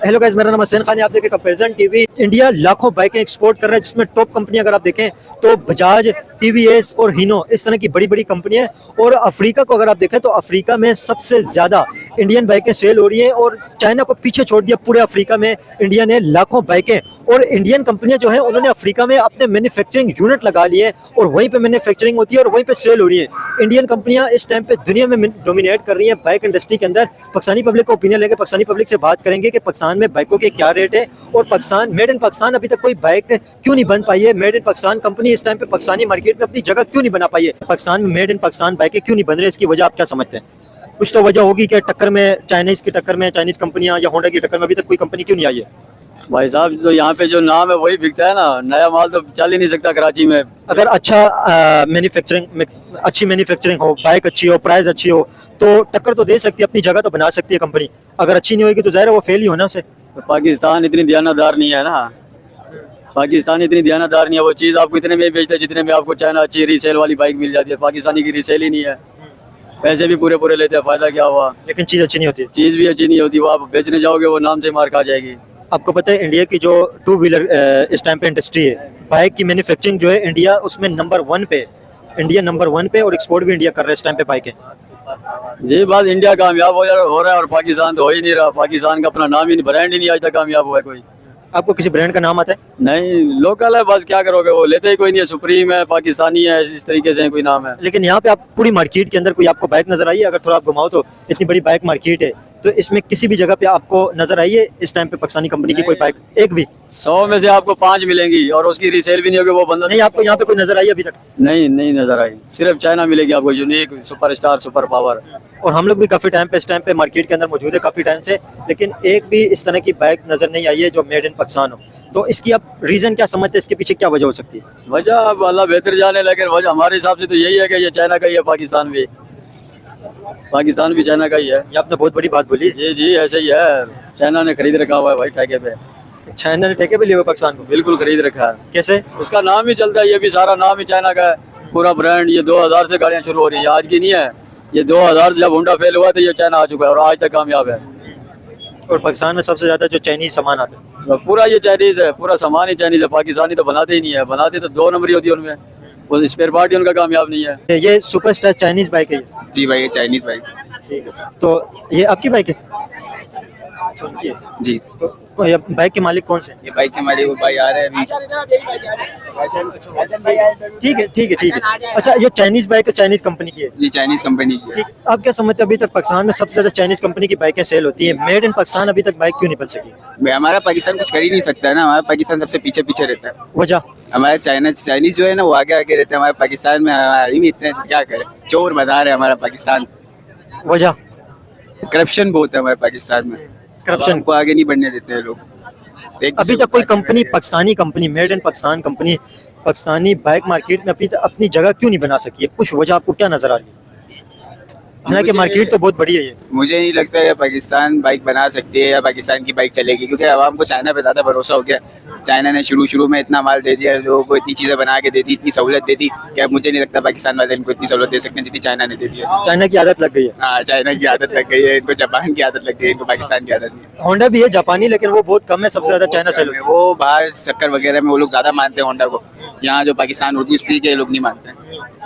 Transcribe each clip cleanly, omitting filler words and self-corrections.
Hello guys, मेरा नाम हसैन खान है। आप देखें कंपैरिजन टीवी। इंडिया लाखों बाइकें एक्सपोर्ट कर रहा है, जिसमें टॉप कंपनी अगर आप देखें तो बजाज, टीवीएस और हीनो, इस तरह की बड़ी बड़ी कंपनियां हैं। और अफ्रीका को अगर आप देखें तो अफ्रीका में सबसे ज़्यादा इंडियन बाइकें सेल हो रही हैं और चाइना को पीछे छोड़ दिया। पूरे अफ्रीका में इंडिया ने लाखों बाइकें, और इंडियन कंपनियां जो हैं उन्होंने अफ्रीका में अपने मैन्युफैक्चरिंग यूनिट लगा लिए हैं और वहीं पे मैन्युफैक्चरिंग होती है और वहीं पे सेल हो रही है। इंडियन कंपनियां इस टाइम पे दुनिया में डोमिनेट कर रही हैं बाइक इंडस्ट्री के अंदर। पाकिस्तानी पब्लिक का ओपिनियन लेंगे, पाकिस्तानी पब्लिक से बात करेंगे कि पाकिस्तान में बाइकों के क्या रेट है और पाकिस्तान, मेड इन पाकिस्तान अभी तक कोई बाइक क्यों नहीं बन पाई है। मेड इन पाकिस्तान कंपनी इस टाइम पे पाकिस्तानी मार्केट में अपनी जगह क्यों नहीं बना पाई है। पाकिस्तान में मेड इन पाकिस्तान बाइकें क्यों नहीं बन रही, इसकी वजह आप क्या समझते हैं? कुछ तो वजह होगी कि टक्कर में चाइनीज़ की टक्कर में, चाइनीज़ कंपनियां या होंडा की टक्कर में अभी तक कोई कंपनी क्यों नहीं आई है? भाई साहब, तो यहाँ पे जो नाम है वही बिकता है ना, नया माल तो चल ही नहीं सकता कराची में। अगर अच्छा मैन्युफैक्चरिंग, अच्छी मैन्युफैक्चरिंग हो, बाइक अच्छी हो, प्राइस अच्छी हो, तो टक्कर तो दे सकती है, अपनी जगह तो बना सकती है कंपनी। अगर अच्छी नहीं होगी तो ज़ाहिर है वो फेल ही होना उसे। तो पाकिस्तान इतनी दयानतदार नहीं है ना, पाकिस्तान इतनी दयानतदार नहीं है। वो चीज़ आपको इतने में बेचते हैं जितने में आपको चाइना अच्छी रीसेल वाली बाइक मिल जाती है। पाकिस्तानी की रीसेल ही नहीं है, पैसे भी पूरे पूरे लेते हैं, फायदा क्या हुआ। लेकिन चीज़ अच्छी नहीं होती। चीज़ भी अच्छी नहीं होती, वो आप बेचने जाओगे वो नाम से मार खा जाएगी। आपको पता है इंडिया की जो टू व्हीलर इस टाइम पे इंडस्ट्री है, बाइक की मैन्युफैक्चरिंग जो है इंडिया उसमें नंबर 1 पे, इंडिया नंबर 1 पे, और एक्सपोर्ट भी इंडिया कर रहा है इस टाइम पे बाइकें। जी बात, इंडिया कामयाब हो रहा है और पाकिस्तान तो हो ही नहीं रहा। पाकिस्तान का अपना नाम ही नहीं, ब्रांड ही नहीं आज तक कामयाब हुआ है कोई। आपको किसी ब्रांड का नाम आता है? नहीं, लोकल है बस, क्या करोगे, वो लेते ही कोई नहीं है। सुप्रीम है, पाकिस्तानी है, इस तरीके से कोई नाम है। लेकिन यहाँ पे आप पूरी मार्केट के अंदर कोई आपको बाइक नजर आई है? अगर थोड़ा आप घुमाओ तो इतनी बड़ी बाइक मार्केट है, तो इसमें किसी भी जगह पे आपको नजर आई है इस टाइम पे पाकिस्तानी कंपनी की कोई बाइक? एक भी? 100 में से आपको 5 मिलेंगी और उसकी रीसेल भी नहीं होगी, वो बंदा नहीं। आपको यहाँ पे कोई नजर आई अभी तक? नहीं नहीं नजर आई। सिर्फ चाइना मिलेगी आपको, unique, super star, super power. और हम लोग भी काफ़ी टाइम पे इस टाइम पे मार्केट के अंदर मौजूद है, काफ़ी टाइम से, लेकिन एक भी इस तरह की बाइक नज़र नहीं आई है जो मेड इन पाकिस्तान हो। तो इसकी आप रीज़न क्या समझते हैं, इसके पीछे क्या वजह हो सकती है? वजह अब अल्लाह बेहतर जाने, लेकिन वजह हमारे हिसाब से तो यही है कि ये चाइना का ही है। पाकिस्तान भी चाइना का ही है। ये आपने बहुत बड़ी बात बोली। जी जी, ऐसे ही है। चाइना ने खरीद रखा हुआ है भाई ठेके पे। चाइना ने ठेके पे लिया हुआ पाकिस्तान को? बिल्कुल खरीद रखा है। कैसे? उसका नाम ही चलता है, ये भी सारा नाम ही चाइना का है, पूरा ब्रांड। ये 2000 से गाड़ियाँ शुरू हो रही है, आज की नहीं है। ये 2000 जब होंडा फेल हुआ तो ये चाइना आ चुका है और आज तक कामयाब है। और पाकिस्तान में सबसे ज़्यादा जो चाइनीज़ सामान आता है तो पूरा ये चाइनीज़ है, पूरा सामान ही चाइनीज़ है। पाकिस्तानी तो बनाते ही नहीं है, बनाते तो 2 नंबरी होती है उनमें, वो स्पेयर पार्ट ही उनका कामयाब नहीं है। ये सुपर स्टार चाइनीज़ बाइक है ये? जी भाई, ये चाइनीज बाइक। ठीक है। तो ये आपकी बाइक है? जी, तो ये बाइक के मालिक कौन से? ये बाइक हमारे वो भाई आ रहे हैं अभी। ठीक है ठीक है ठीक है। अच्छा, ये चाइनीज़ बाइक है, चाइनीज़ कंपनी की है? ये चाइनीज कंपनी की है। ठीक। आप क्या समझते हैं अभी तक पाकिस्तान में सबसे ज़्यादा चाइनीज़ कंपनी की बाइकें सेल होती है, मेड इन पाकिस्तान अभी तक बाइक क्यों नहीं बन सकी? भाई हमारा पाकिस्तान कुछ कर ही नहीं सकता है ना, हमारा पाकिस्तान सबसे पीछे पीछे रहता है। वजह? हमारा चाइनीज जो है ना वो आगे आगे रहते हैं, हमारे पाकिस्तान में हमारे में इतने क्या करें, चोर बाजार है हमारा पाकिस्तान। वजह? करप्शन बहुत है हमारे पाकिस्तान में, करप्शन को आगे नहीं बढ़ने देते हैं लोग। अभी तक कोई company, Pakistani company, made in Pakistan company Pakistani bike market में अभी तक अपनी जगह क्यों नहीं बना सकी है? कुछ वजह आपको क्या नजर आ रही है? हालांकि मार्केट तो बहुत बड़ी है ये। मुझे नहीं लगता है पाकिस्तान बाइक बना सकती है या पाकिस्तान की बाइक चलेगी, क्योंकि आवाम को चाइना पे ज़्यादा भरोसा हो गया। चाइना ने शुरू में इतना माल दे दिया, लोगों को इतनी चीज़ें बना के दे दी, इतनी सहूलत दे दी कि अब मुझे नहीं लगता पाकिस्तान वाले इनको इतनी सहूलत दे सकते हैं जितनी चाइना ने दे दी है। चाइना की आदत लग गई है। हाँ, चाइना की आदत लग गई है इनको, जापान की आदत लग गई है इनको, पाकिस्तान की आदत नहीं। होंडा भी है जापानी, लेकिन वो बहुत कम है, सबसे ज़्यादा चाइना सेल। वो बाहर चक्कर वगैरह में वो लोग ज़्यादा मानते हैं होंडा को, यहाँ जो पाकिस्तान उर्दू स्पीक है लोग नहीं मानते हैं।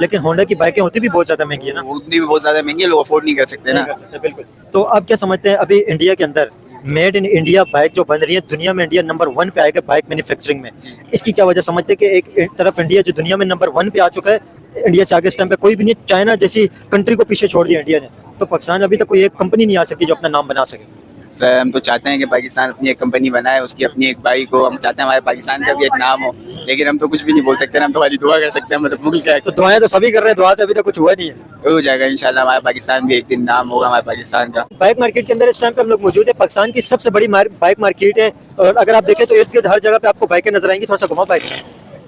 लेकिन होंडा की बाइकें होती भी बहुत ज़्यादा महंगी है ना? उतनी भी बहुत ज़्यादा महंगी है, लोग अफोर्ड नहीं कर सकते ना। बिल्कुल। तो आप क्या समझते हैं अभी इंडिया के अंदर मेड इन इंडिया बाइक जो बन रही है, दुनिया में इंडिया नंबर 1 पे आएगा बाइक मैन्युफैक्चरिंग में, इसकी क्या वजह समझते हैं कि एक तरफ इंडिया जो दुनिया में नंबर 1 पे आ चुका है, इंडिया से आगे इस टाइम पे कोई भी नहीं, चाइना जैसी कंट्री को पीछे छोड़ दिया इंडिया ने, तो पाकिस्तान अभी तक कोई एक कंपनी नहीं आ सकी जो अपना नाम बना सके? सर, हम तो चाहते हैं कि पाकिस्तान अपनी एक कंपनी बनाए, उसकी अपनी एक बाइक हो। हम चाहते हैं हमारे पाकिस्तान का भी एक नाम हो, लेकिन हम तो कुछ भी नहीं बोल सकते ना, हम तो खाली दुआ कर सकते हैं। मतलब भूल क्या, तो दुआएं तो सभी कर रहे हैं, दुआ से अभी तक कुछ हुआ नहीं है। हो जाएगा इंशाल्लाह, हमारा पाकिस्तान भी एक दिन नाम होगा हमारे पाकिस्तान का। बाइक मार्केट के अंदर इस टाइम पे हम लोग मौजूद है, पाकिस्तान की सबसे बड़ी बाइक मार्केट है, और अगर आप देखें तो इर्द गिर्द हर जगह पे आपको बाइकें नजर आएंगी। थोड़ा सा घुमा बाइक,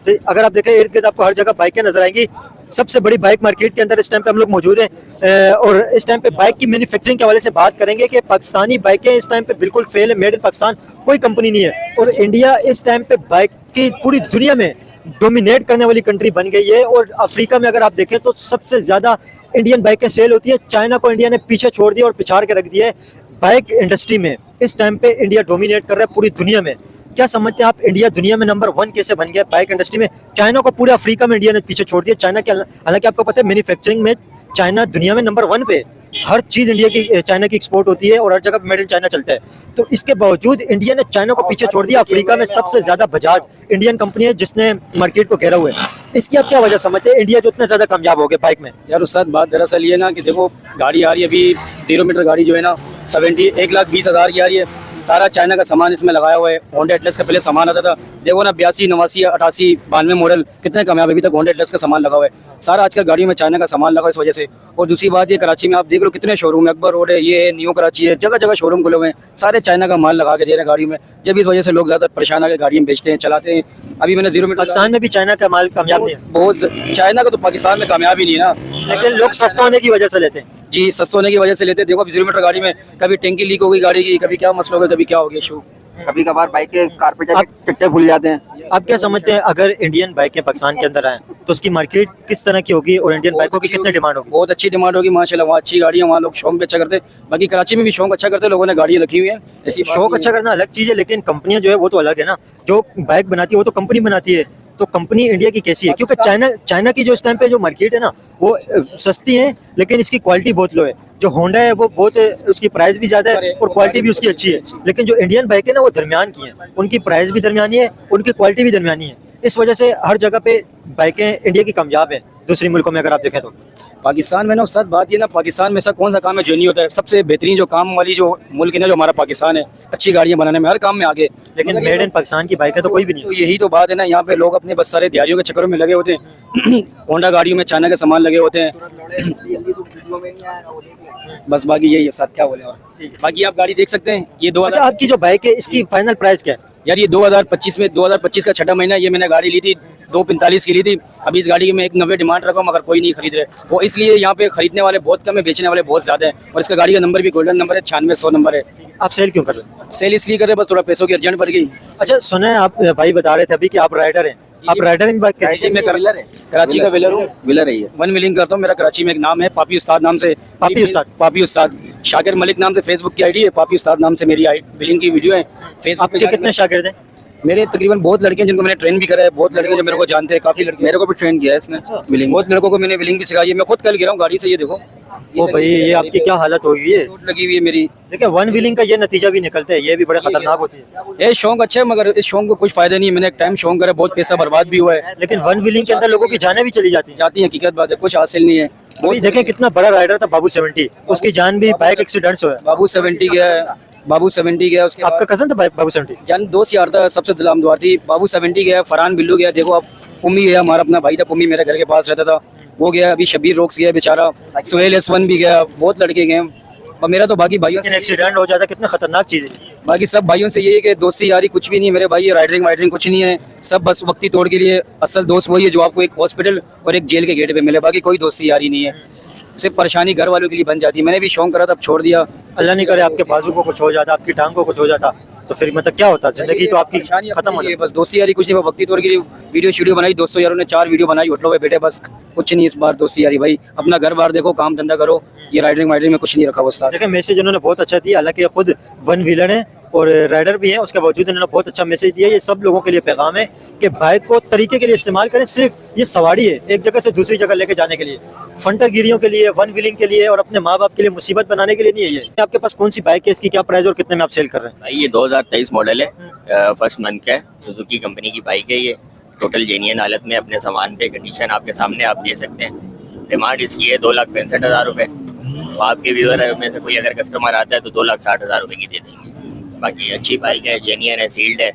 तो अगर आप देखें इर्द गिर्द आपको हर जगह बाइकें नजर आएंगी। सबसे बड़ी बाइक मार्केट के अंदर इस टाइम पे हम लोग मौजूद हैं, और इस टाइम पे बाइक की मैन्युफैक्चरिंग के हवाले से बात करेंगे कि पाकिस्तानी बाइकें इस टाइम पे बिल्कुल फेल है, मेड इन पाकिस्तान कोई कंपनी नहीं है, और इंडिया इस टाइम पे बाइक की पूरी दुनिया में डोमिनेट करने वाली कंट्री बन गई है। और अफ्रीका में अगर आप देखें तो सबसे ज़्यादा इंडियन बाइकें सेल होती है, चाइना को इंडिया ने पीछे छोड़ दिया और पिछाड़ के रख दिया है। बाइक इंडस्ट्री में इस टाइम पे इंडिया डोमिनेट कर रहा है पूरी दुनिया में। क्या समझते हैं आप, इंडिया दुनिया में नंबर 1 कैसे बन गया बाइक इंडस्ट्री में? चाइना को पूरे अफ्रीका में इंडिया ने पीछे छोड़ दिया। चाइना के हालांकि आपको पता है मैन्युफैक्चरिंग में चाइना दुनिया में नंबर 1 पे, हर चीज इंडिया की चाइना की एक्सपोर्ट होती है और हर जगह मेड इन चाइना चलता है। तो इसके बावजूद इंडिया ने चाइना को पीछे छोड़ दिया। अफ्रीका में सबसे ज्यादा बजाज इंडियन कंपनी है जिसने मार्केट को घेरा हुआ है। इसकी आप क्या वजह समझते हैं, इंडिया जो इतना ज्यादा कामयाब हो गया बाइक में? यार उस्ताद बात दरअसल ये ना कि देखो गाड़ी आ रही है अभी 0 मीटर गाड़ी जो है ना 1,20,000 की आ रही है। सारा चाइना का सामान इसमें लगाया हुआ है। होंडा एटलस का पहले सामान आता था, देखो ना 82, 89, 88, 92 मॉडल कितने कामयाब अभी तक होंडा एटलस का सामान लगा हुआ है। सारा आजकल गाड़ियों में चाइना का सामान लगा है इस वजह से। और दूसरी बात ये कराची में आप देख लो कितने शोरूम है, अकबर रोड है, ये है, न्यू कराची है, जगह जगह शोरूम खुले हुए हैं, सारे चाइना का माल लगा के दे रहे हैं गाड़ियों में। जब इस वजह से लोग ज़्यादा परेशान आके गाड़ी में बेचते हैं, चलाते हैं। अभी मैंने 0 मीटर पाकिस्तान में भी चाइना का माल कामयाब नहीं है, बहुत चाइना का तो पाकिस्तान में कामयाब ही नहीं है ना। लेकिन लोग सस्ता होने की वजह से लेते हैं। जी सस्ते होने की वजह से लेते हैं। देखो अभी 0 मीटर गाड़ी में कभी टैंकी लीक हो गई गाड़ी की, कभी क्या मसला हो गया, कभी क्या हो गया इशू, कभी कभार बाइक के कारपेटर चट्टे खुल जाते हैं। आप क्या समझते हैं, अगर इंडियन बाइकें पाकिस्तान के अंदर आए तो उसकी मार्केट किस तरह की होगी और इंडियन बाइकों की कितनी डिमांड होगी? बहुत अच्छी डिमांड होगी माशाल्लाह। वहाँ अच्छी गाड़ियाँ, वहाँ लोग शौक भी अच्छा करते हैं। बाकी कराची में भी शौक अच्छा करते हैं, लोगों ने गाड़ियाँ रखी हुई हैं। ऐसी बात शौक नहीं अच्छा करना अलग चीज है, लेकिन कंपनियां जो है वो तो अलग है ना। जो बाइक बनाती है वो तो कंपनी बनाती है। तो कंपनी इंडिया की कैसी है? क्योंकि चाइना की जो इस टाइम पे जो मार्केट है ना वो सस्ती है, लेकिन इसकी क्वालिटी बहुत लो है। जो होंडा है वो बहुत उसकी प्राइस भी ज्यादा है और क्वालिटी भी उसकी अच्छी है। लेकिन जो इंडियन बाइक है ना वो दरमियान की है, उनकी प्राइस भी दरमियानी है, उनकी क्वालिटी भी दरमियानी है। इस वजह से हर जगह पे बाइकें इंडिया की कामयाब है दूसरी मुल्कों में अगर आप देखें तो। पाकिस्तान में ना उस्ताद बात ये ना, पाकिस्तान में ऐसा कौन सा काम है जो नहीं होता है। सबसे बेहतरीन जो काम वाली जो मुल्क है ना जो हमारा पाकिस्तान है, अच्छी गाड़ियाँ बनाने में हर काम में आगे। लेकिन मेड इन पाकिस्तान की बाइक है तो कोई भी नहीं तो यही तो बात है ना, यहाँ पे लोग अपने बस सारे तैयारियों के चक्करों में लगे होते हैं। होंडा गाड़ियों में चाइना के सामान लगे होते हैं। बस बाकी यही है साथ, क्या बोले और बाकी आप गाड़ी देख सकते हैं। ये अच्छा, आपकी जो बाइक है इसकी फाइनल प्राइस क्या है? यार ये 2025 का 6ठा महीना, ये मैंने गाड़ी ली थी 245 की ली थी। अभी इस गाड़ी की मैं 190 डिमांड रखा हूँ, मगर कोई नहीं खरीद रहे। वो इसलिए यहाँ पे खरीदने वाले बहुत कम है, बेचने वाले बहुत ज्यादा है। और इसका गाड़ी का नंबर भी गोल्डन नंबर है, 9600 नंबर है। आप सेल क्यों कर रहे हैं? सेल इसलिए कर रहे हैं, बस थोड़ा पैसों की अर्जेंट पड़ गई। अच्छा, सुना है आप भाई बता रहे थे अभी कि आप राइडर हैं। आप राइडर इन बाइक जी, मैं कराची का व्हीलर हूँ। व्हीलर है ये। 1 व्हीलिंग करता हूँ। मेरा कराची में एक नाम है पापी उस्ताद नाम से। पापी उस्ताद शाकिर मलिक नाम से फेसबुक की आईडी है। पापी उस्ताद नाम से मेरी व्हीलिंग की वीडियो है फेसबुक आपके कितने शागिर्द हैं? मेरे तकरीबन बहुत लड़के हैं जिनको मैंने ट्रेन भी करा है। बहुत लड़के जो मेरे को जानते हैं, काफी लड़के मेरे को भी ट्रेन किया है इसने व्हीलिंग। बहुत लड़कों को मैंने व्हीलिंग भी सिखाई है। मैं खुद कल गिरा हूँ गाड़ी से, ये देखो। ओ भाई, ये आपकी क्या हालत हो गई है? चोट लगी हुई है मेरी। देखिए, 1 व्हीलिंग का ये नतीजा भी निकलता है, ये भी बड़े खतरनाक होती है। ये शौक अच्छा है, मगर इस शौक को कुछ फायदा नहीं है। मैंने एक टाइम शौक करा, बहुत पैसा बर्बाद भी हुआ है। लेकिन 1 व्हीलिंग के अंदर लोगों की जानें भी चली जाती हैं। जाती है, हकीकत बात है, कुछ हासिल नहीं है। अभी देखें कितना बड़ा राइडर था बाबू 70, उसकी जान भी बाइक एक्सीडेंट से हुआ है। बाबू 70 गया है, बाबू 70 गया। उसके आपका कजन था बाबू 70? जान दोस्त यार था, सबसे दिलाम दुआर थी। बाबू 70 गया, फरहान बिल्लू गया। देखो आप, पुम्मी गया, हमारा अपना भाई था पुम्मी, मेरे घर के पास रहता था, वो गया। अभी शबीर रोक्स गया बेचारा, सुहेल S1 भी गया। बहुत लड़के गए। और मेरा तो बाकी भाइयों से एक्सीडेंट हो जाता, कितना खतरनाक चीज है। बाकी सब भाइयों से ये है कि दोस्ती यारी कुछ भी नहीं है मेरे भाई। राइडरिंग वाइडरिंग कुछ नहीं है, सब बस वक्ती तोड़ के लिए। असल दोस्त वही है जो आपको एक हॉस्पिटल और एक जेल के गेट पे मिले, बाकी कोई दोस्ती यारी नहीं है। सिर्फ परेशानी घर वालों के लिए बन जाती है। मैंने भी शौक करा था, अब छोड़ दिया। अल्लाह नहीं करे आपके बाजू को कुछ हो जाता, आपकी टांग को कुछ हो जाता, तो फिर मतलब क्या होता? जिंदगी तो आपकी खत्म हो गई। जाती। बस दोस्ती यारी कुछ नहीं, वक्ती तौर के लिए वीडियो बनाई, दोस्तों यारों ने 4 वीडियो बनाई, होटलों पे बैठे, बस कुछ नहीं इस बार दोस्ती यारी। भाई अपना घर बार देखो, काम धंधा करो। ये राइडरिंग वाइडरिंग में कुछ नहीं रखा उस्ताद। देखिए, मैसेज उन्होंने बहुत अच्छा दिया, हालांकि ये खुद 1 व्हीलर है और राइडर भी है, उसके बावजूद उन्होंने बहुत अच्छा मैसेज दिया। ये सब लोगों के लिए पैगाम है कि बाइक को तरीके के लिए इस्तेमाल करें। सिर्फ ये सवारी है एक जगह से दूसरी जगह लेके जाने के लिए, फंटरगिरियों के लिए, 1 व्हीलिंग के लिए और अपने माँ बाप के लिए मुसीबत बनाने के लिए नहीं है। ये आपके पास कौन सी बाइक है, इसकी क्या प्राइस और कितने में आप सेल कर रहे हैं? भाई ये 2023 मॉडल है, फर्स्ट मंथ का है। सुजुकी कंपनी की बाइक है ये, टोटल जेन्युइन हालत में, अपने सामान पे कंडीशन आपके सामने आप दे सकते हैं। डिमांड इसकी है 2,65,000 रुपये। तो आपके व्यूअर में से कोई अगर कस्टमर आता है तो 2,60,000 रुपये की दे देंगे। बाकी अच्छी बाइक है, जेन्युइन है, सील्ड है,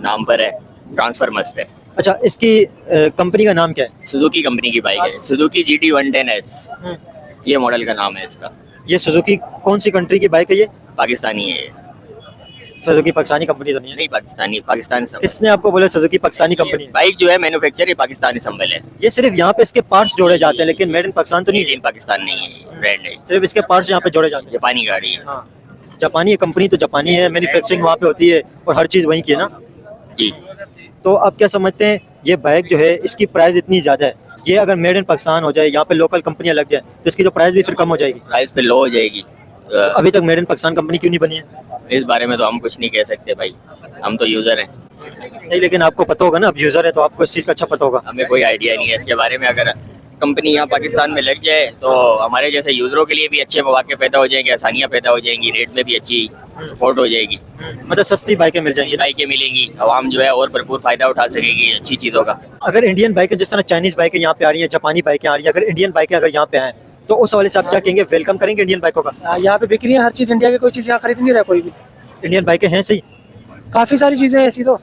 नाम पर है, ट्रांसफर मस्ट है। अच्छा, इसकी कंपनी का नाम क्या है? सुजुकी कंपनी की बाइक है, सुजुकी GT 110S ये मॉडल का नाम है इसका। ये सुजुकी कौन सी कंट्री की बाइक है? ये पाकिस्तानी है ये। सुजुकी पाकिस्तानी कंपनी तो नहीं है? नहीं, पाकिस्तान से। किसने आपको बोला सुजुकी पाकिस्तानी कंपनी है? बाइक जो है मैन्युफैक्चर ये पाकिस्तानी संबल है। ये सिर्फ यहाँ पे इसके पार्ट्स जोड़े जाते हैं, लेकिन मेड इन पाकिस्तान तो नहीं है। इन पाकिस्तान नहीं है, ब्रांड है, सिर्फ इसके पार्ट्स यहाँ पे जोड़े जाते हैं। जापानी गाड़ी है। हाँ, जापानी कंपनी तो जापानी है, मैन्युफैक्चरिंग वहाँ पे होती है और हर चीज़ वहीं की है ना जी। तो आप क्या समझते हैं, ये बाइक जो है इसकी प्राइस इतनी ज़्यादा है, ये अगर मेड इन पाकिस्तान हो जाए, यहाँ पे लोकल कंपनियाँ लग जाए तो इसकी तो प्राइस भी फिर कम हो जाएगी? प्राइस पे लो हो जाएगी। अभी तक मेड इन पाकिस्तान कंपनी क्यों नहीं बनी है? इस बारे में तो हम कुछ नहीं कह सकते भाई, हम तो यूजर हैं, नहीं, लेकिन आपको पता होगा ना, अब यूजर है तो आपको इस चीज़ का अच्छा पता होगा। हमें कोई आइडिया नहीं है इसके बारे में। अगर कंपनी यहाँ पाकिस्तान में लग जाए तो हमारे जैसे यूजरों के लिए भी अच्छे मौके पैदा हो जाएंगे, आसानियाँ पैदा हो जाएंगी, रेट में भी अच्छी सपोर्ट हो जाएगी, मतलब सस्ती बाइकें मिल जाएंगी। बाइकें मिलेंगी, आवाम जो है और भरपूर फायदा उठा सकेगी अच्छी चीज़ों का। अगर इंडियन बाइकें जिस तरह चाइनीज बाइकें यहाँ पे आ रही हैं, जापानी बाइकें आ रही हैं, अगर इंडियन बाइकें अगर यहाँ पे आए तो उस हवाले से आप क्या कहेंगे? वेलकम करेंगे इंडियन बाइकों का? यहाँ पे बिक रही है हर चीज़ इंडिया की, कोई चीज़ यहाँ खरीद नहीं रहा कोई भी। इंडियन बाइकें हैं सही? काफ़ी सारी चीज़ें ऐसी तो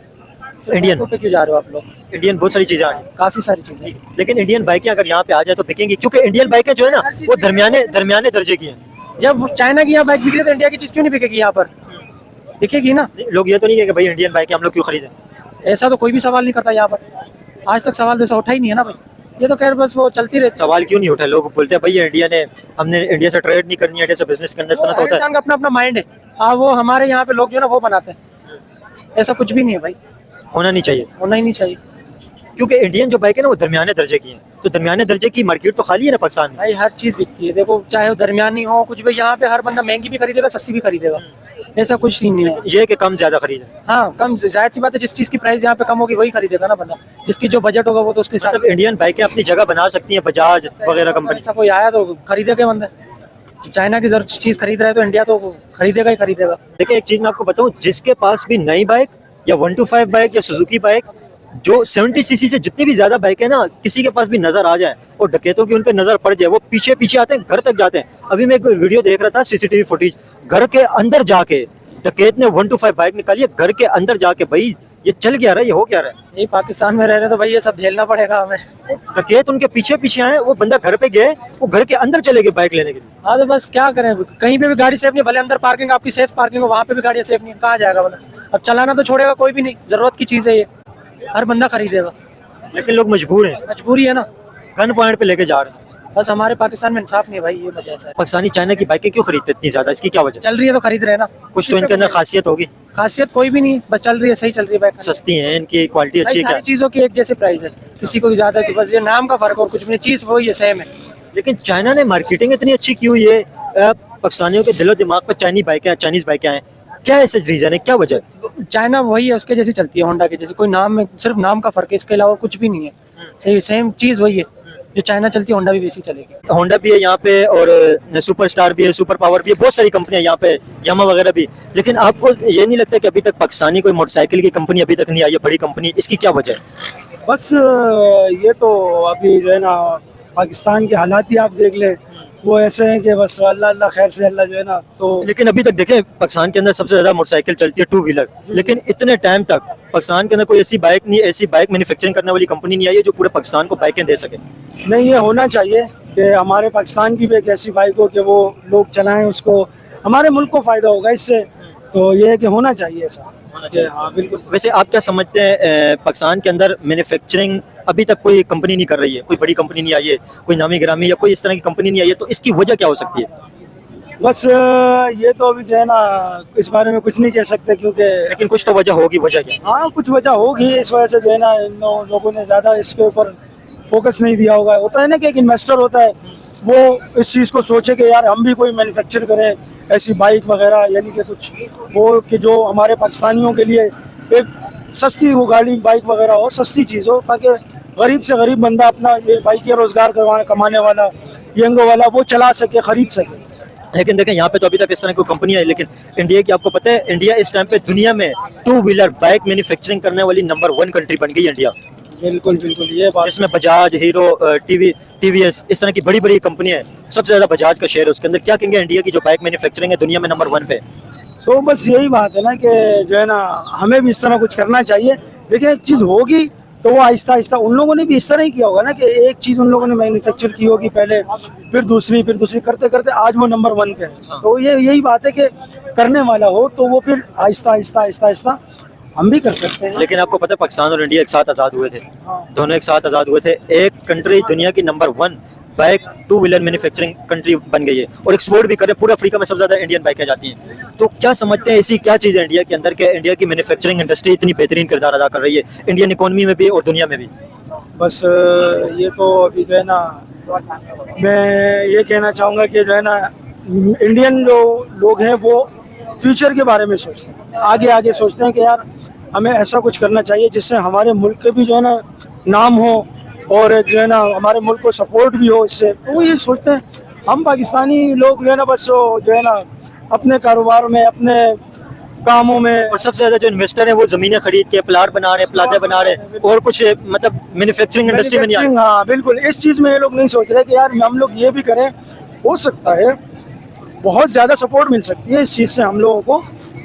इंडियन पे क्यों जा रहे हो आप लोग? इंडियन बहुत सारी चीजें आ रही हैं, काफ़ी सारी चीज़ें। लेकिन इंडियन बाइकें अगर यहाँ पे आ जाए तो बिकेंगी, क्योंकि इंडियन बाइकें जो है ना वो दरमियाने दर्जे की हैं। जब चाइना की यहाँ बाइक बिक रही है तो इंडिया की चीज़ क्यों नहीं बिकेगी यहाँ पर? बिकेगी ना। लोग ये तो नहीं है कि भाई इंडियन बाइकें हम लोग क्यों खरीदें? ऐसा तो कोई भी सवाल नहीं करता यहाँ पर, आज तक सवाल तो ऐसा उठा ही नहीं है ना भाई। ये तो खैर बस वो चलती रहती सवाल क्यों नहीं उठा? लोग बोलते हैं भाई इंडिया ने, हमने इंडिया से ट्रेड नहीं करनी है, इंडिया से बिजनेस करना, इस तरह तो होता है। है। अपना अपना माइंड है। हाँ, वो हमारे यहाँ पे लोग जो है ना वो बनाते हैं, ऐसा कुछ भी नहीं है भाई, होना नहीं चाहिए, होना ही नहीं चाहिए क्योंकि इंडियन जो बाइक है ना वो दरमियाने दर्जे की है, तो दरमियाने दर्जे की मार्केट तो खाली है ना पाकिस्तान में। भाई। हर चीज़ बिकती है, देखो चाहे वो दरमियानी हो कुछ भी, यहाँ पे हर बंदा महंगी भी खरीदेगा सस्ती भी खरीदेगा, ऐसा कुछ सीन नहीं है। ये है कि कम ज्यादा खरीदे, हाँ, कम जाहिर सी बात है, जिस चीज़ की प्राइस यहाँ पे कम होगी वही खरीदेगा ना बंदा, जिसकी जो बजट होगा वो तो उसके हिसाब मतलब इंडियन बाइकें अपनी जगह बना सकती हैं, बजाज वगैरह कंपनी। ऐसा कोई आया तो खरीदेगा बंदा। चाइना की चीज़ खरीद रहा है तो इंडिया तो खरीदेगा ही खरीदेगा। देखिए एक चीज मैं आपको बताऊं, जिसके पास भी नई बाइक या 125 बाइक या सुजुकी बाइक जो 70 सीसी से जितनी भी ज्यादा बाइक है ना, किसी के पास भी नजर आ जाए और डकैतों की उन पे नजर पड़ जाए, वो पीछे पीछे आते हैं, घर तक जाते हैं। अभी मैं एक वीडियो देख रहा था, सीसीटीवी फुटेज, घर के अंदर जाके डकैत ने 125 बाइक निकाली है, घर के अंदर जाके। भाई ये चल क्या रहा है, ये हो क्या रहा है? यही पाकिस्तान में रह रहे तो भाई ये सब झेलना पड़ेगा हमें। डकैत उनके पीछे पीछे आए, वो बंदा घर पे गए, वो घर के अंदर चले गए बाइक लेने के लिए। हाँ तो बस क्या करें, कहीं पे भी गाड़ी सेफ नहीं, भले अंदर पार्किंग आपकी सेफ पार्किंग हो, वहाँ पे भी गाड़ियाँ सेफ नहीं, कहाँ जाएगा बंदा? अब चलाना तो छोड़ेगा कोई भी नहीं, जरूरत की चीज़ है ये, हर बंदा खरीदेगा, लेकिन लोग मजबूर हैं, मजबूरी है ना। गन पॉइंट पे लेके जा रहे हैं। बस हमारे पाकिस्तान में इंसाफ नहीं है भाई, ये वजह से। पाकिस्तानी चाइना की बाइकें क्यों खरीदते इतनी ज्यादा, इसकी क्या वजह? चल रही है तो खरीद रहे हैं ना, कुछ तो इनके अंदर खासियत होगी, खासियत कोई भी नहीं, बस चल रही है, सही चल रही है बाइक। सस्ती है, इनकी क्वालिटी अच्छी है क्या? सारी चीज़ों की एक जैसे प्राइस है, किसी को ज्यादा की, बस ये नाम का फर्क और कुछ भी नहीं, चीज़ वही है, सेम है। लेकिन चाइना ने मार्केटिंग इतनी अच्छी की हुई है, पाकिस्तानियों के दिलो दिमाग पर चाइनीज बाइकें हैं, क्या ऐसे रीजन है, क्या वजह? चाइना वही है, उसके जैसी चलती है, होंडा के जैसे, कोई नाम में सिर्फ नाम का फर्क है, इसके अलावा कुछ भी नहीं है, सही सेम चीज़ वही है, जो चाइना चलती है होंडा भी वैसी चलेगी। होंडा भी है यहाँ पे, और सुपर स्टार भी है, सुपर पावर भी है, बहुत सारी कंपनियां यहाँ पे, यामा वगैरह भी। लेकिन आपको ये नहीं लगता कि अभी तक पाकिस्तानी कोई मोटरसाइकिल की कंपनी अभी तक नहीं आई है, बड़ी कंपनी, इसकी क्या वजह है? बस ये तो अभी जो है ना पाकिस्तान के हालात ही आप देख लें, वो ऐसे हैं कि बस अल्लाह अल्लाह खैर से अल्लाह जो है ना। तो लेकिन अभी तक देखें पाकिस्तान के अंदर सबसे ज्यादा मोटरसाइकिल चलती है, 2 व्हीलर, लेकिन इतने टाइम तक पाकिस्तान के अंदर कोई ऐसी बाइक मैन्युफैक्चरिंग करने वाली कंपनी नहीं आई है जो पूरे पाकिस्तान को बाइकें दे सके। नहीं, ये होना चाहिए कि हमारे पाकिस्तान की भी एक ऐसी बाइक हो कि वो लोग चलाएं, उसको हमारे मुल्क को फ़ायदा होगा इससे, तो ये है कि होना चाहिए ऐसा। हाँ बिल्कुल। वैसे आप क्या समझते हैं, पाकिस्तान के अंदर मैन्युफैक्चरिंग अभी तक कोई कंपनी नहीं कर रही है, कोई बड़ी कंपनी नहीं आई है, कोई नामी गिरामी या कोई इस तरह की कंपनी नहीं आई है, तो इसकी वजह क्या हो सकती है? बस ये तो अभी जो है ना इस बारे में कुछ नहीं कह सकते, क्योंकि लेकिन कुछ तो वजह होगी, वजह क्या? हाँ कुछ वजह होगी, इस वजह से जो है ना इन लोगों ने ज़्यादा इसके ऊपर फोकस नहीं दिया होगा। होता है ना कि एक इन्वेस्टर होता है, वो इस चीज़ को सोचे कि यार हम भी कोई मैन्युफैक्चर करें ऐसी बाइक वगैरह, यानी कि कुछ वो कि जो हमारे पाकिस्तानियों के लिए एक सस्ती वो गाड़ी बाइक वगैरह हो, सस्ती चीज़ हो, ताकि गरीब से गरीब बंदा अपना ये बाइक के रोज़गार कमाने वाला, यंग वाला, वो चला सके, ख़रीद सके। लेकिन देखें यहाँ पे तो अभी तक इस तरह की कंपनी है, लेकिन इंडिया की आपको पता है, इंडिया इस टाइम पे दुनिया में 2 व्हीलर बाइक मैन्युफैक्चरिंग करने वाली नंबर 1 कंट्री बन गई है इंडिया। बिल्कुल बिल्कुल, ये बात जिसमें बजाज, हीरो, टीवीएस, इस तरह की बड़ी बड़ी कंपनियां हैं, सबसे ज्यादा बजाज का शेयर है उसके अंदर। क्या कहेंगे इंडिया की जो बाइक मैन्युफैक्चरिंग है दुनिया में नंबर 1 पे? तो बस यही बात है ना कि जो है ना हमें भी इस तरह कुछ करना चाहिए। देखिए एक चीज़ होगी तो वो आहिस्ता आहिस्ता, उन लोगों ने भी इस तरह ही किया होगा ना कि एक चीज़ उन लोगों ने मैन्युफैक्चर की होगी पहले, फिर दूसरी करते करते आज वो नंबर 1 पे है। तो ये यही बात है कि करने वाला हो तो वो फिर आहिस्ता आहिस्ता हम भी कर सकते हैं। लेकिन आपको पता है पाकिस्तान और इंडिया एक साथ आज़ाद हुए थे, दोनों एक साथ आज़ाद हुए थे, एक कंट्री दुनिया की number 1 bike 2 wheeler manufacturing country बन गई है और एक्सपोर्ट भी करे, पूरे अफ्रीका में सबसे ज़्यादा इंडियन बाइकें जाती हैं। तो क्या समझते हैं ऐसी क्या चीज़ है इंडिया के अंदर कि इंडिया की मैन्युफैक्चरिंग इंडस्ट्री इतनी बेहतरीन किरदार अदा कर रही है इंडियन इकोनॉमी में भी और दुनिया में भी? बस ये तो अभी जो है ना मैं ये कहना चाहूँगा कि जो है ना इंडियन जो लोग हैं वो फ्यूचर के बारे में सोचते हैं, आगे आगे सोचते हैं कि यार हमें ऐसा कुछ करना चाहिए जिससे हमारे मुल्क के भी जो है ना नाम हो और एक जो है ना हमारे मुल्क को सपोर्ट भी हो इससे। तो वो ये सोचते हैं। हम पाकिस्तानी लोग जो है ना बस वो जो है ना अपने कारोबार में, अपने कामों में, और सबसे ज्यादा जो इन्वेस्टर है वो जमीनें खरीद के प्लाट बना रहे हैं, प्लाजा बना रहे हैं, और कुछ मतलब मैन्युफैक्चरिंग इंडस्ट्री में नहीं आ रहे। हाँ बिल्कुल, इस चीज़ में ये लोग नहीं सोच रहे कि यार हम लोग ये भी करें। हो सकता है बहुत ज़्यादा सपोर्ट मिल सकती है इस चीज़ से हम लोगों को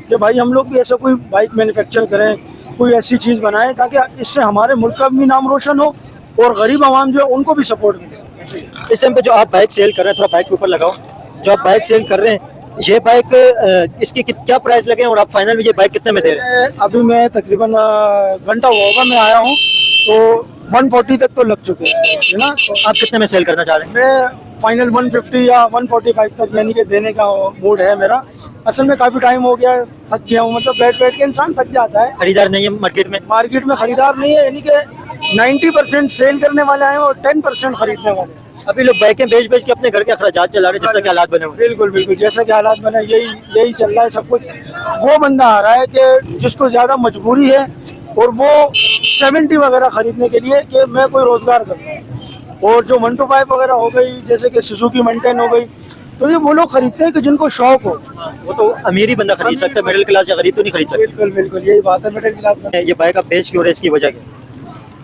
कि भाई हम लोग भी ऐसा कोई बाइक मैन्युफैक्चर करें, कोई ऐसी चीज़ बनाएं ताकि इससे हमारे मुल्क का भी नाम रोशन हो और गरीब आवाम जो है उनको भी सपोर्ट मिले। इस टाइम पे जो आप बाइक सेल कर रहे हैं, थोड़ा बाइक के ऊपर लगाओ, जो आप बाइक सेल कर रहे हैं ये बाइक इसकी क्या प्राइस लगे हैं और आप फाइनल में ये बाइक कितने में दे रहे हैं? अभी मैं तकरीबन घंटा हुआ होगा मैं आया हूँ तो 140 तक तो लग चुके हैं, है ना। तो आप कितने में सेल करना चाह रहे हैं? मैं फाइनल 150 या 145 तक यानी कि देने का मूड है मेरा। असल में काफ़ी टाइम हो गया, थक गया हूँ, मतलब बैठ बैठ के इंसान थक जाता है। खरीदार नहीं है मार्केट में? मार्केट में खरीदार नहीं है, यानी कि 90% सेल करने वाले हैं और 10% खरीदने वाले हैं। अभी लोग बाइकें बेच बेच के अपने घर के अखराजात चला रहे हैं, जैसा कि हालात बने हुए हैं। बिल्कुल बिल्कुल, जैसा कि हालात बने यही चल रहा है सब कुछ। वो बंदा आ रहा है कि जिसको ज़्यादा मजबूरी है और वो 70 वगैरह खरीदने के लिए कि मैं कोई रोज़गार करूँ, और जो 125 वगैरह हो गई जैसे कि सुजुकी मेंटेन हो गई, तो ये वो लोग खरीदते हैं कि जिनको शौक हो। वो तो अमीर ही बंदा खरीद सकता है, मिडिल क्लास या गरीब तो नहीं खरीद सकता। बिल्कुल बिल्कुल, यही बात है मिडिल क्लास में। ये बाइक आप बेच क्यों रहे हैं, इसकी वजह क्या?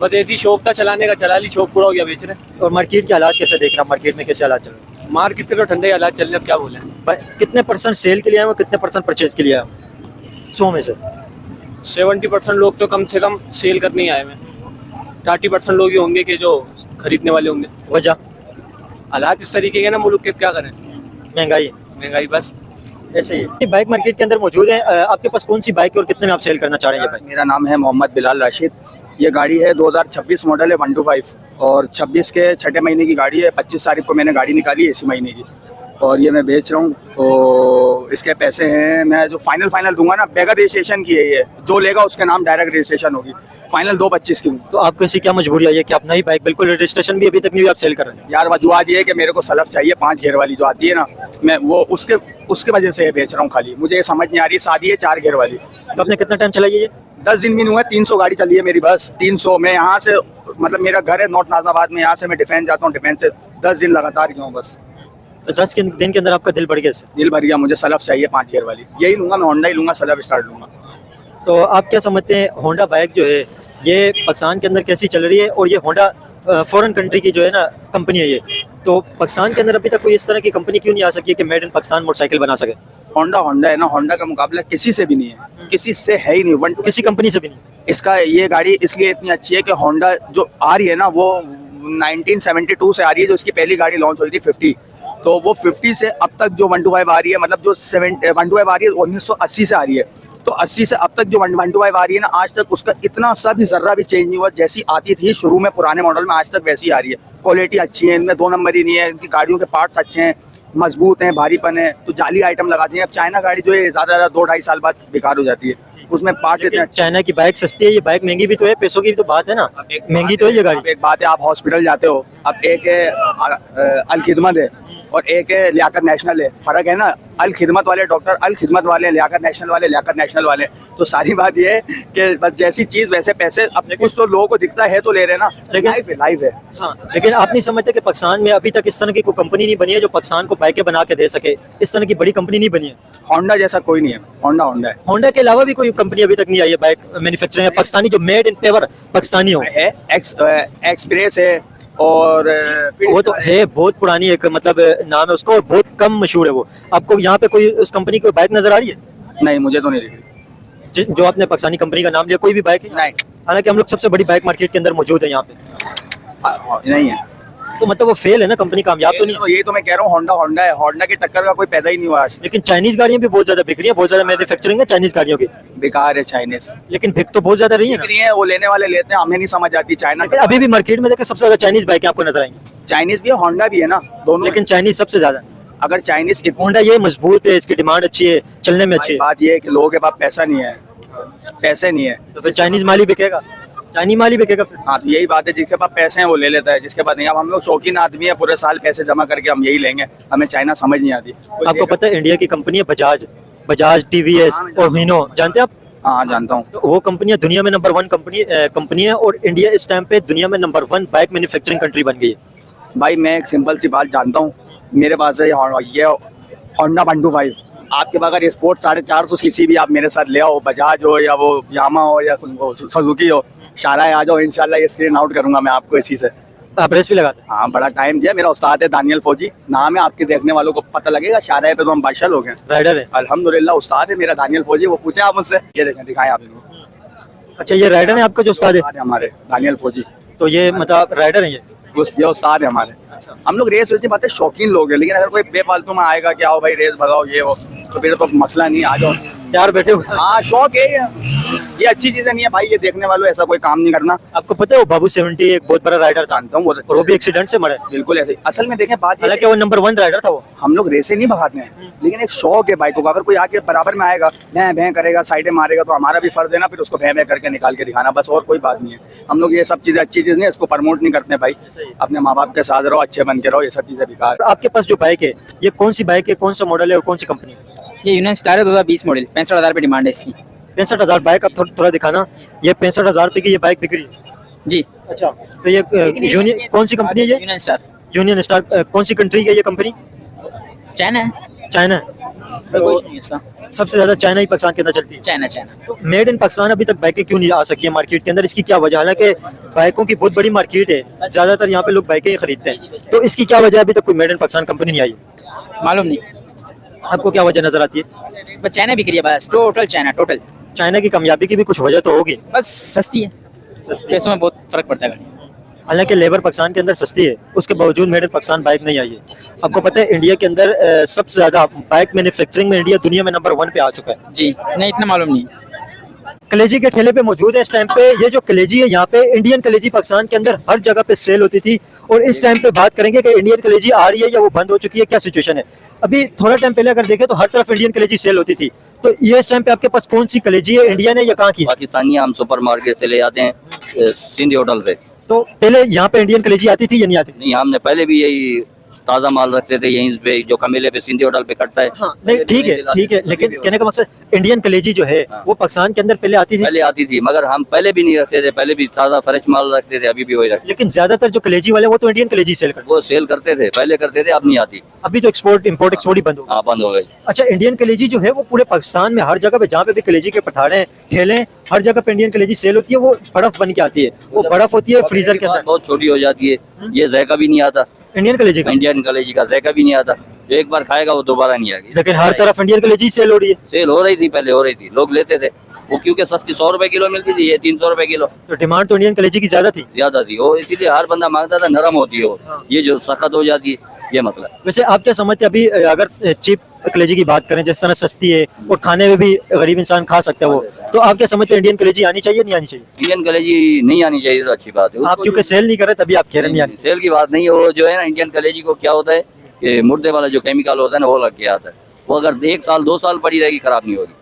बस ऐसी शौक था चलाने का, चला ली, शौक पूरा हो गया, बेच रहे। और मार्केट के हालात कैसे देख रहा? मार्केट में कैसे हालात चल रहे हैं? मार्केट के तो ठंडे हालात चल रहे, अब क्या बोले। कितने परसेंट सेल के लिए आए हो, कितने परसेंट परचेज के लिए आए हो 100 में से? 70% लोग तो कम से कम सेल करने ही आए हैं, 30% लोग ही होंगे कि जो खरीदने वाले होंगे। वजह हालात इस तरीके के ना मुल्क के, क्या करें, महंगाई बस ऐसे ही है। बाइक मार्केट के अंदर मौजूद है। आपके पास कौन सी बाइक है और कितने में आप सेल करना चाह रहे हैं ये बाइक? मेरा नाम है मोहम्मद बिलाल राशिद। ये गाड़ी है 2026 मॉडल है 125 और 26 के छठे महीने की गाड़ी है। 25 तारीख को मैंने गाड़ी निकाली है इसी महीने की और ये मैं बेच रहा हूँ। तो इसके पैसे हैं, मैं जो फाइनल दूंगा ना, बगैर रजिस्ट्रेशन की है ये, जो लेगा उसके नाम डायरेक्ट रजिस्ट्रेशन होगी। फाइनल 225 की। तो आपको ऐसी क्या मजबूरी आई है कि आप नई बाइक बिल्कुल रजिस्ट्रेशन भी अभी तक नहीं हुई, आप सेल कर रहे हैं? यार वजूहत ये है कि मेरे को सलफ चाहिए 5 गियर वाली जो आती है ना, मैं वो उसके वजह से ये बेच रहा हूँ। खाली मुझे ये समझ नहीं आ रही, शादी है 4 गियर वाली। तो आपने कितना टाइम चलाई है ये? 10 दिन भी नहीं हुआ, 300 गाड़ी चली है मेरी बस। 300 मैं यहाँ से, मतलब मेरा घर है नॉर्थ नाजमाबाद में, यहाँ से मैं डिफेंस जाता हूँ, डिफेंस से 10 दिन लगातार गया हूँ बस। तो 10 दिन के अंदर आपका दिल बढ़ गया इससे? दिल भर गया, मुझे सलफ चाहिए 5 गियर वाली, यही लूंगा मैं, होंडा ही लूंगा, सलफ स्टार्ट लूंगा। तो आप क्या समझते हैं होंडा बाइक जो है ये पाकिस्तान के अंदर कैसी चल रही है? और ये होंडा फॉरेन कंट्री की जो है ना कंपनी है ये, तो पाकिस्तान के अंदर अभी तक कोई इस तरह की कंपनी क्यों नहीं आ सकी कि मेड इन पाकिस्तान मोटरसाइकिल बना सके? होंडा है ना, होंडा का मुकाबला किसी से भी नहीं है, किसी से है ही नहीं, किसी कंपनी से भी नहीं। इसका ये गाड़ी इसलिए इतनी अच्छी है कि होंडा जो आ रही है ना वो 1972 से आ रही है, जो इसकी पहली गाड़ी लॉन्च हुई थी 50, तो वो 50 से अब तक जो 125 आ रही है, मतलब जो 125 आ रही है 1980 से आ रही है, तो 80 से अब तक जो 125 आ रही है ना, आज तक उसका इतना सा भी जर्रा भी चेंज नहीं हुआ। जैसी आती थी शुरू में पुराने मॉडल में, आज तक वैसी आ रही है। क्वालिटी अच्छी है, इनमें 2 नंबर ही नहीं है, इनकी गाड़ियों के पार्ट्स अच्छे हैं, मजबूत हैं, भारीपन है। तो जाली आइटम लगाती हैं। अब चाइना गाड़ी जो है ज़्यादा 2-2.5 साल बाद बेकार हो जाती है, उसमें पार्ट इतने। चाइना की बाइक सस्ती है, ये बाइक महंगी भी तो है, पैसों की भी तो बात है ना, महंगी तो है ये गाड़ी। एक बात है, आप हॉस्पिटल जाते हो, अब एक है अल खिदमत है और एक है लियाकत नेशनल है, फ़र्क है ना। अल खिदमत वाले डॉक्टर अल खिदमत वाले, लियाकत नेशनल वाले लियाकत नेशनल वाले। तो सारी बात ये है कि बस जैसी चीज़ वैसे पैसे। अब कुछ तो लोगों को दिखता है तो ले रहे हैं ना, लेकिन लाइफ है। हाँ, लेकिन आप नहीं समझते कि पाकिस्तान में अभी तक इस तरह की कोई कंपनी नहीं बनी है जो पाकिस्तान को बाइकें बना के दे सके? इस तरह की बड़ी कंपनी नहीं बनी है। होंडा जैसा कोई नहीं है, होंडा है। होंडा के अलावा भी कोई कंपनी अभी तक नहीं आई है बाइक मैन्युफैक्चरिंग में पाकिस्तानी, जो मेड इन पेवर पाकिस्तानी हो। है एक्सप्रेस है और वो तो है, बहुत पुरानी एक मतलब नाम है उसका और बहुत कम मशहूर है वो। आपको यहाँ पे कोई उस कंपनी की बाइक नजर आ रही है? नहीं, मुझे तो नहीं दिख रही। जो आपने पाकिस्तानी कंपनी का नाम लिया, कोई भी बाइक है? नहीं, हालांकि हम लोग सबसे बड़ी बाइक मार्केट के अंदर मौजूद है यहाँ पे। नहीं है। तो मतलब वो फेल है ना, कंपनी कामयाब तो नहीं है। यही तो मैं कह रहा हूँ, होंडा है, होंडा की टक्कर का कोई पैदा ही नहीं हुआ आज। लेकिन चाइनीज गाड़ियाँ भी बहुत ज्यादा बिक रही है, बहुत ज्यादा मैन्युफैक्चरिंग है चाइनीज गाड़ियों की। बेकार है चाइनीज, लेकिन बिक तो बहुत ज्यादा रही है ना। बिक रही है, वो लेने वाले लेते हैं, हमें नहीं समझ आती। चाइना लेकिन अभी भी मार्केट में देखिए सबसे ज्यादा चाइनीज बाइकें आपको नजर आएंगी। चाइनीज भी है, होंडा भी है ना, दोनों। लेकिन चाइनीज सबसे ज्यादा। अगर चाइनीज होंडा ये मजबूत है, इसकी डिमांड अच्छी है, चलने में अच्छी है। बात ये है कि लोगों के पास पैसा नहीं है, पैसे नहीं है, तो फिर चाइनीज माल ही बिकेगा। चाइनी माल ही बिकेगा फिर? हाँ, तो यही बात है, जिसके पास पैसे हैं वो ले लेता है, जिसके पास नहीं। अब हम लोग शौकीन आदमी है, पूरे साल पैसे जमा करके हम यही लेंगे, हमें चाइना समझ नहीं आती। आपको पता है इंडिया की कंपनी है बजाज, बजाज टीवीएस और हीनो, जानते हैं आप? हाँ, जानता हूँ। तो वो कंपनियां दुनिया में नंबर 1 कंपनी है और इंडिया इस टाइम पे दुनिया में नंबर 1 बाइक मैन्युफैक्चरिंग कंट्री बन गई है। भाई मैं एक सिंपल सी बात जानता हूँ, मेरे पास है ये होंडा 125। आपके पास अगर स्पोर्ट 450 सीसी भी आप मेरे साथ ले आओ, बजाज हो या वो यामा हो या सुजुकी हो, शाराय आ जाओ, इंशाल्लाह ये स्क्रीन आउट करूंगा मैं आपको इसी से। आप रेस भी लगाते हैं? हाँ, बड़ा टाइम दिया। मेरा उस्ताद है दानियल फौजी, नाम है, आपके देखने वालों को पता लगेगा। शाराय पे तो हम बादशाह लोग हैं, राइडर है? अल्हम्दुलिल्लाह उस्ताद है मेरा दानियल फौजी, वो पूछे आप मुझसे। ये देखें, दिखाएं आप इनको। अच्छा, ये राइडर है आपका जो उस्ताद है? उस्ताद है हमारे दानियल फौजी, तो ये मतलब राइडर है ये उस्ताद है हमारे। हम लोग रेस वैसे बात है शौकीन लोग हैं, लेकिन अगर कोई बेफालतू में आएगा कि आओ भाई रेस भगाओ ये हो, तो फिर तो मसला नहीं, आ जाओ। यार बैठे हुए। हाँ, शौक है ये अच्छी चीजें नहीं है भाई, ये देखने वालों ऐसा कोई काम नहीं करना। आपको पता है वो बाबू 70 एक बहुत बड़ा राइडर था, जानता हूँ वो और वो भी एक्सीडेंट से मरे। बिल्कुल ऐसे। असल में देखें बात ये हालांकि वो नंबर 1 राइडर था वो। हम लोग रेसे नहीं भगाते हैं, लेकिन एक शौक है बाइकों का। अगर कोई आके बराबर में आएगा, भैं भैं करेगा, साइडें मारेगा, तो हमारा भी फर्ज है ना फिर उसको भैं भैं करके निकाल के दिखाना, बस और कोई बात नहीं है। हम लोग ये सब चीजें अच्छी चीज नहीं है, इसको प्रमोट नहीं करते भाई। अपने माँ बाप के साथ रहो, अच्छे बन के रहो, ये सब चीजें बेकार। आपके पास जो बाइक है ये कौन सी बाइक है, कौन सा मॉडल है और कौन सी कंपनी है? ये यूनियन स्टार है 2020 मॉडल, 65,000 रुपये डिमांड है इसकी। 65,000 बाइक आप थोड़ा दिखाना। ये 65,000 रुपए की ये बाइक बिक रही है? जी, अच्छा, तो ये यूनियन कौन सी कंपनी है ये? Union star, union star. कौन सी कंट्री की है ये कंपनी? चाइना है, चाइना। कोई कुछ नहीं इसका, सबसे ज्यादा चाइना ही पाकिस्तान के अंदर चलती है। China China. तो मेड इन पाकिस्तान अभी तक बाइकें क्यों नहीं आ सकी है मार्केट के अंदर, इसकी क्या वजह? हालांकि बाइकों की बहुत बड़ी मार्केट है, ज्यादातर यहाँ पे लोग बाइकें ही खरीदते हैं, तो इसकी क्या वजह अभी तक कोई मेड इन पाकिस्तान कंपनी नहीं आई? मालूम नहीं, आपको क्या वजह नजर आती है? बस चाइना बिक रही है, बस टोटल चाइना, टोटल। चाइना की कामयाबी की भी कुछ वजह तो होगी। बस सस्ती है, पैसों में बहुत फर्क पड़ता है गाड़ी। हालांकि लेबर पाकिस्तान के अंदर सस्ती है, उसके बावजूद मेड इन पाकिस्तान बाइक नहीं आई है। आपको पता है इंडिया के अंदर सबसे ज्यादा बाइक मैन्युफैक्चरिंग में इंडिया दुनिया में नंबर 1 पे आ चुका है। जी नहीं, इतना मालूम नहीं। कलेजी के ठेले पे मौजूद है इस टाइम पे। ये जो कलेजी है यहाँ पे इंडियन कलेजी पाकिस्तान के अंदर हर जगह पे सेल होती थी, और इस टाइम पे बात करेंगे कि इंडियन कलेजी आ रही है या वो बंद हो चुकी है, क्या सिचुएशन है। अभी थोड़ा टाइम पहले अगर देखें तो हर तरफ इंडियन कलेजी सेल होती थी, तो ये इस टाइम पे आपके पास कौन सी कलेजी है, इंडियन है या कहाँ की है? पाकिस्तानी हम सुपर मार्केट से ले आते हैं, सिंध होटल से। तो पहले यहाँ पे इंडियन कलेजी आती थी या नहीं आती थी? नहीं, हमने पहले भी यही ताज़ा माल रखते थे यहीं पे, जो कमेले पे सिंधी होटल पे कटता है। हाँ, नहीं ठीक है, लेकिन कहने का मकसद इंडियन कलेजी जो है वो पाकिस्तान के अंदर पहले आती थी। पहले आती थी, मगर हम पहले भी नहीं रखते थे, पहले भी ताज़ा फ्रेश माल रखते थे, अभी भी वही रखते। लेकिन ज्यादातर जो कलेजी वाले वो तो इंडियन कलेजी सेल करते वो सेल करते थे, पहले करते थे, अब नहीं आती। अभी तो एक्सपोर्ट इंपोर्ट एक्सपोर्ट ही बंद हो गया। हाँ, बंद हो गई। अच्छा, इंडियन कलेजी जो है वो पूरे पाकिस्तान में हर जगह पे जहाँ पे भी कलेजी के पठारे ठेले हैं, हर जगह पे इंडियन कलेजी सेल होती है। वो बर्फ बन के आती है, वो बर्फ होती है फ्रीजर के अंदर, बहुत छोटी हो जाती है, ये जायका भी नहीं आता। इंडियन कलेजी का। इंडियन कलेजी का जायका भी नहीं आता, जो एक बार खाएगा वो दोबारा नहीं आएगी। लेकिन हर तरफ इंडियन कलेजी सेल हो रही है। सेल हो रही थी, पहले हो रही थी, लोग लेते थे वो, क्योंकि सस्ती 100 रुपए किलो मिलती थी, ये 300 रुपए किलो। तो डिमांड तो इंडियन कलेजी की ज्यादा थी। ज्यादा थी वो, इसीलिए हर बंदा मांगता था, नरम होती है वो, ये जो सख्त हो जाती है, ये मसला। वैसे आप क्या समझते हैं, अभी अगर चीप कलेजी की बात करें, जिस तरह सस्ती है और खाने में भी गरीब इंसान खा सकता है वो, तो आप क्या समझते हैं इंडियन कलेजी आनी चाहिए नहीं आनी चाहिए? इंडियन कलेजी नहीं आनी चाहिए तो अच्छी बात है। आप क्योंकि सेल नहीं कर रहे तभी आप कह रहे हैं नहीं आनी। सेल की बात नहीं है, वो जो है ना इंडियन कलेजी को क्या होता है कि मुर्दे वाला जो केमिकल होता है ना वो लग के आता है, वो अगर 1 साल 2 साल पड़ी रहेगी खराब नहीं होगी।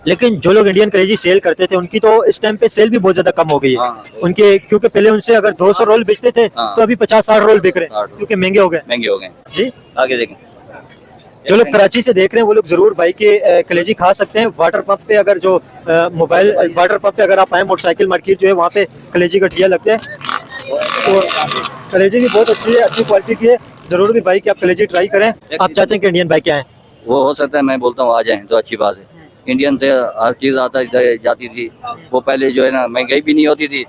लेकिन जो लोग इंडियन कलेजी सेल करते थे उनकी तो इस टाइम पे सेल भी बहुत ज्यादा कम हो गई है। हाँ। उनके क्योंकि पहले उनसे अगर 200 रोल बेचते थे हाँ। तो अभी 50-60 रोल बिक रहे हैं 60 क्योंकि महंगे हो गए। महंगे हो गए। जी, आगे देखें, जो लोग कराची से देख रहे हैं वो लोग जरूर बाइक के कलेजी खा सकते हैं। वाटर पंप पे अगर जो मोबाइल वाटर पंप पे अगर आप आए, मोटरसाइकिल मार्केट जो है वहाँ पे कलेजी का ठिया लगता है, तो कलेजी भी बहुत अच्छी है, अच्छी क्वालिटी की है। जरूर भी बाइक की आप कलेजी ट्राई करें। आप चाहते हैं कि इंडियन बाइक आए? वो हो सकता है, मैं बोलता हूँ आ जाए तो अच्छी बात है। इंडियन से हर चीज़ आता जाती थी, वो पहले जो है ना महंगाई भी नहीं होती थी,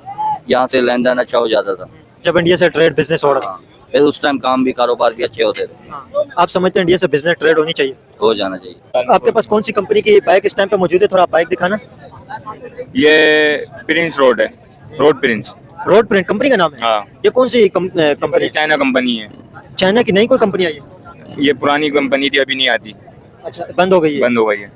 यहाँ से लेन देन अच्छा हो जाता था। जब इंडिया से ट्रेड बिजनेस हो रहा था फिर उस टाइम काम भी कारोबार भी अच्छे होते थे। आप समझते हैं इंडिया से बिजनेस ट्रेड होनी चाहिए? हो जाना चाहिए। आपके पास कौन सी कंपनी की बाइक इस टाइम पे मौजूद है, थोड़ा आप बाइक दिखाना। ये प्रिंस रोड है, road Prince. Road print company का नाम है? हाँ, ये कौन सी कंपनी है? चाइना कंपनी है। चाइना की नई कोई कंपनी आई है? ये पुरानी कंपनी थी, अभी नहीं आती, अच्छा, बंद हो गई है। बंद हो गई है।